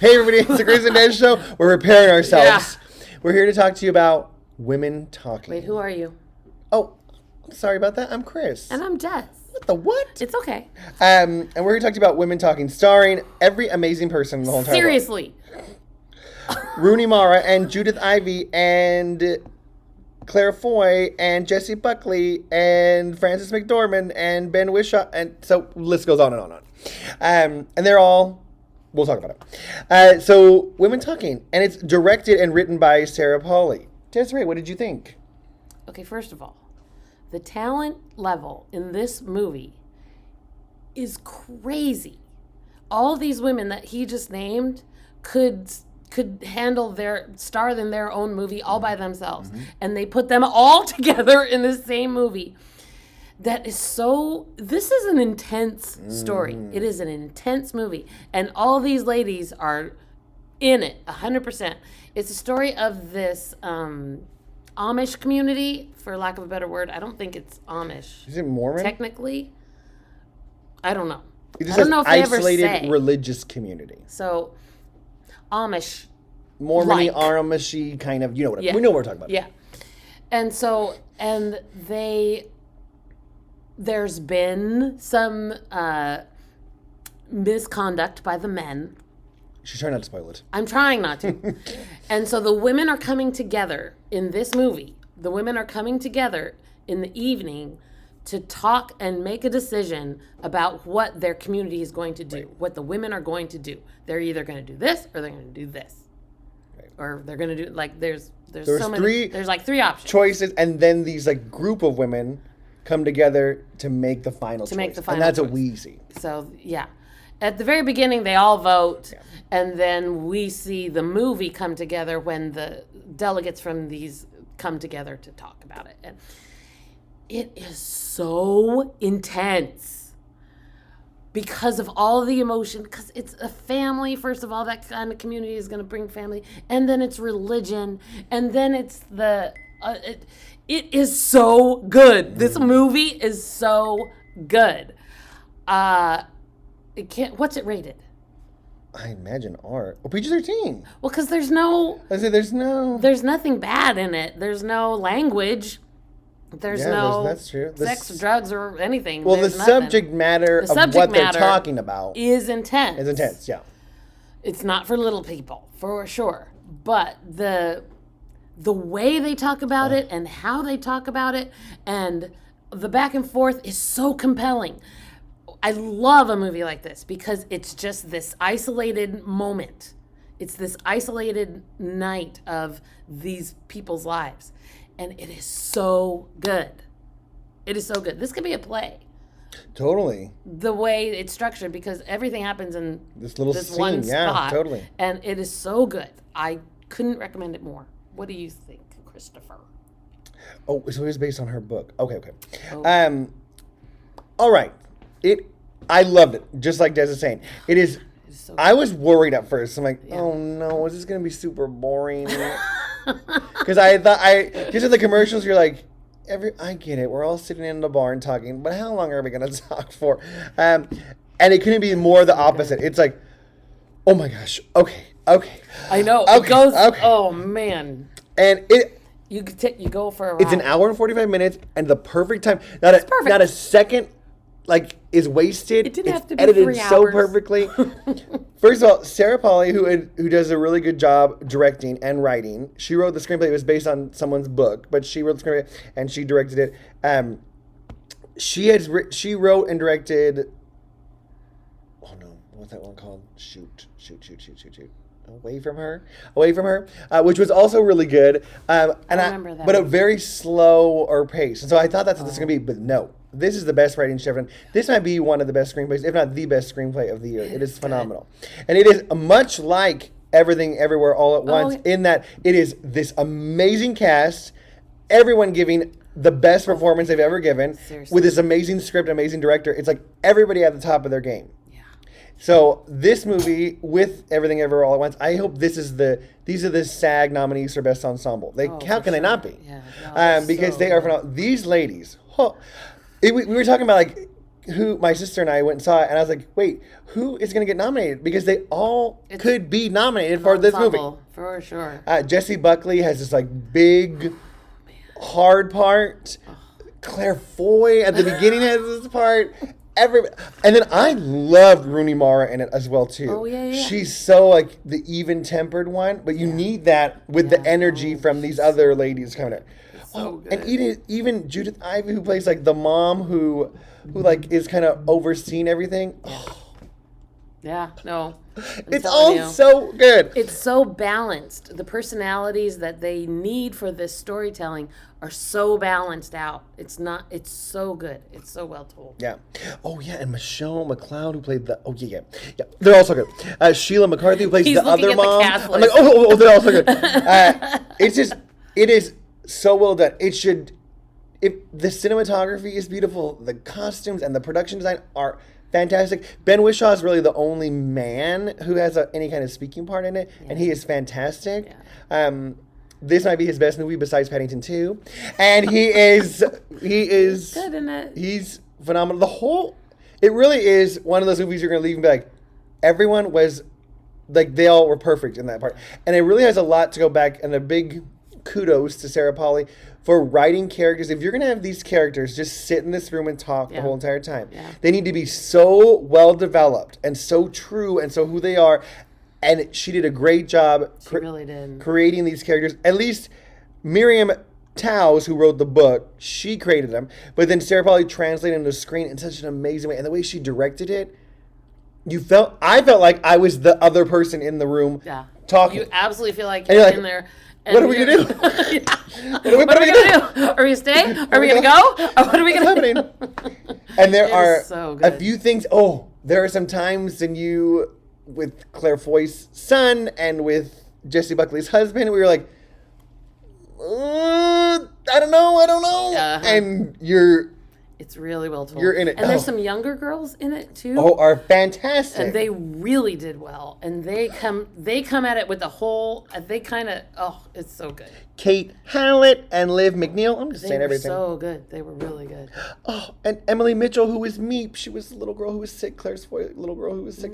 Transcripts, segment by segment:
Hey everybody, it's the Chris and Des Show. We're repairing ourselves. We're here to talk to you about women talking. Wait, who are you? Oh, I'm sorry about that. I'm Chris. And I'm Jess. What the what? It's okay. And we're here to talk to you about women talking, starring every amazing person in the whole entire Seriously. world. Rooney Mara and Judith Ivey and Claire Foy and Jessie Buckley and Frances McDormand and Ben Whishaw, and so list goes on and on and on. And they're all, we'll talk about it. So Women Talking, and it's directed and written by Sarah Polley. Desiree, what did you think? Okay, first of all, the talent level in this movie is crazy. All of these women that he just named could handle star in their own movie all by themselves. Mm-hmm. And they put them all together in the same movie. This is an intense story. It is an intense movie. And all these ladies are in it, 100%. It's a story of this Amish community, for lack of a better word. I don't think it's Amish. Is it Mormon? Technically. I don't know. It just I don't know if they ever isolated say. Religious community. So, Amish. Mormon-y, Amishy kind of, we know what we're talking about. Yeah. And so, there's been some misconduct by the men. She's trying not to spoil it. I'm trying not to. And so the women are coming together in this movie. The women are coming together in the evening to talk and make a decision about what their community is going to do, right. What the women are going to do. They're either going to do this or they're going to do this. Right. Or they're going to do, like, there's so many, there's like three options. Choices, and then these, like, group of women come together to make the final choice. And that's what we see. So, yeah. At the very beginning, they all vote, and then we see the movie come together when the delegates from these come together to talk about it. And it is so intense because of all the emotion, because it's a family, first of all, that kind of community is going to bring family, and then it's religion, and then it's it is so good. This movie is so good. What's it rated? I imagine R. Oh, PG-13. Well, because there's nothing bad in it. There's no language. There's no that's true. Sex, drugs, or anything. Well, the subject matter of what they're talking about is intense. It's intense, yeah. It's not for little people, for sure. But the way they talk about it and how they talk about it and the back and forth is so compelling. I love a movie like this because it's just this isolated moment. It's this isolated night of these people's lives. And it is so good. It is so good. This could be a play. Totally. The way it's structured, because everything happens in this little scene. One spot. Yeah, totally. And it is so good. I couldn't recommend it more. What do you think, Christopher? Oh, so it was based on her book. Okay. Oh. All right. I loved it, just like Des is saying. It is. So I was worried at first. I'm like, oh no, is this gonna be super boring? Because I thought just in the commercials, you're like, I get it. We're all sitting in the bar and talking, but how long are we gonna talk for? And it couldn't be more the opposite. It's like, oh my gosh, okay. I know. Okay, it goes. Okay. Oh man. And you go for a ride. It's an hour and 45 minutes, and the perfect time. Not a second. Like, is wasted. It didn't have to be edited 3 hours. so perfectly. First of all, Sarah Polley, who does a really good job directing and writing, she wrote the screenplay. It was based on someone's book, but she wrote the screenplay and she directed it. She wrote and directed. Oh no, what's that one called? Shoot. Away from her, which was also really good. I remember that. But a very slower pace. And so I thought that's what this is going to be, but no. This is the best writing she's ever done. This might be one of the best screenplays, if not the best screenplay of the year. It is phenomenal. And it is much like Everything Everywhere All at Once in that it is this amazing cast, everyone giving the best performance they've ever given. Seriously. With this amazing script, amazing director. It's like everybody at the top of their game. Yeah. So this movie with Everything Everywhere All at Once, I hope these are the SAG nominees for Best Ensemble. How can they not be? Yeah, because they are phenomenal. These ladies, we were talking about, like, who my sister and I went and saw it, and I was like, wait, who is going to get nominated? Because they all could be nominated for this movie. For sure. Jessie Buckley has this like big, hard part. Claire Foy at the beginning has this part. And then I loved Rooney Mara in it as well too. Oh yeah. She's so like the even-tempered one, but you need that with the energy from these other ladies coming in. So good. And even Judith Ivey, who plays like the mom who like is kind of overseeing everything. Yeah, no. It's all so good. It's so balanced. The personalities that they need for this storytelling are so balanced out. It's so good. It's so well told. Yeah. Oh, yeah. And Michelle McLeod, who played the... Oh, yeah. They're all so good. Sheila McCarthy, who plays the other mom. I'm like, oh, they're all so good. It is so well done. If the cinematography is beautiful, the costumes and the production design are fantastic. Ben Whishaw is really the only man who has any kind of speaking part in it, and he is fantastic. Yeah. This might be his best movie besides Paddington 2, and he is good in it. He's phenomenal. It really is one of those movies you're gonna leave and be like, everyone was like, they all were perfect in that part, and it really has a lot to go back. And a big kudos to Sarah Polley for writing characters. If you're going to have these characters just sit in this room and talk the whole entire time, they need to be so well developed and so true and so who they are. And she did a great job really did. Creating these characters. At least Miriam Towes, who wrote the book, she created them. But then Sarah Polley translated them to screen in such an amazing way. And the way she directed it, I felt like I was the other person in the room talking. You absolutely feel like you're in there. What are we going to do? What are we going to do? Are we going to stay? Are we going to go? Or what are we going to do? And there are a few things. Oh, there are some times with Claire Foy's son and with Jessie Buckley's husband, we were like, I don't know. And it's really well told. You're in it. And there's some younger girls in it too. Oh, are fantastic. And they really did well. And they come at it with the whole, it's so good. Kate Hallett and Liv McNeil. I'm just saying everything. They were so good. They were really good. Oh, and Emily Mitchell, who was Meep. She was the little girl who was sick. Claire's little girl who was sick.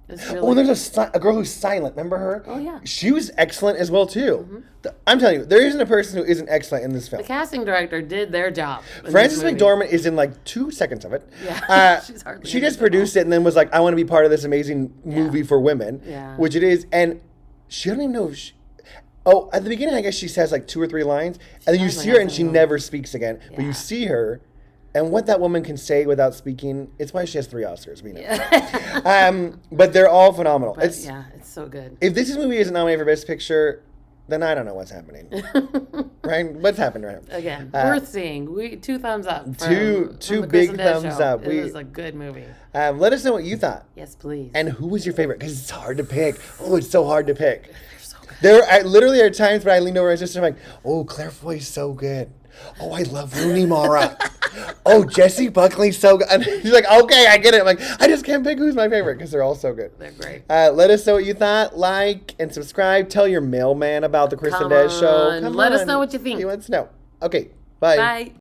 There's a girl who's silent. Remember her? Oh, yeah. She was excellent as well, too. I'm telling you, there isn't a person who isn't excellent in this film. The casting director did their job. Frances McDormand is in like 2 seconds of it. Yeah. She just produced it and then was like, I want to be part of this amazing movie for women, which it is. And she don't even know if at the beginning, I guess she says like 2 or 3 lines, and then you see her and she never speaks again. Yeah. But you see her, and what that woman can say without speaking, it's why she has 3 Oscars. We know. But they're all phenomenal. It's so good. If this movie isn't nominated for Best Picture, then I don't know what's happening. Right? What's happened right now? Again, worth seeing. 2 thumbs up. Two big thumbs up. It was a good movie. Let us know what you thought. Yes, please. And who was your favorite? Because it's hard to pick. Oh, it's so hard to pick. There literally are times when I leaned over my sister and I'm like, oh, Claire Foy's so good. Oh, I love Rooney Mara. Oh, Jessie Buckley's so good. And she's like, okay, I get it. I'm like, I just can't pick who's my favorite because they're all so good. They're great. Let us know what you thought. Like and subscribe. Tell your mailman about the Chris and Des show. Let us know what you think. He wants to know. Okay, bye. Bye.